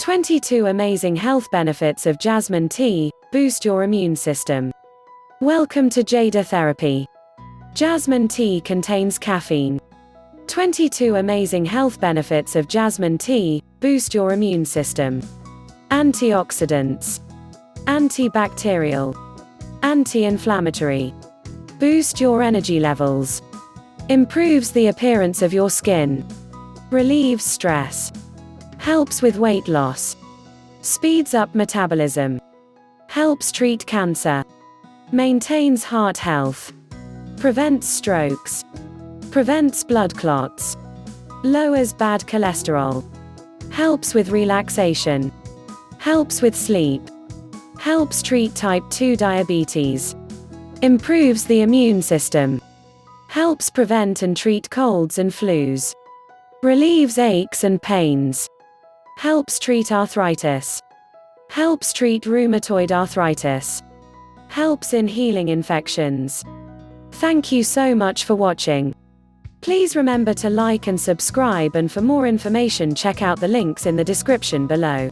22 amazing health benefits of jasmine tea, boost your immune system. Welcome to Jada Therapy. Jasmine tea contains caffeine. 22 amazing health benefits of jasmine tea, boost your immune system. Antioxidants. Antibacterial. Anti-inflammatory. Boost your energy levels. Improves the appearance of your skin. Relieves stress. Helps with weight loss. Speeds up metabolism. Helps treat cancer. Maintains heart health. Prevents strokes. Prevents blood clots. Lowers bad cholesterol. Helps with relaxation. Helps with sleep. Helps treat type 2 diabetes. Improves the immune system. Helps prevent and treat colds and flus. Relieves aches and pains. Helps treat arthritis. Helps treat rheumatoid arthritis. Helps in healing infections. Thank you so much for watching. Please remember to like and subscribe, and for more information check out the links in the description below.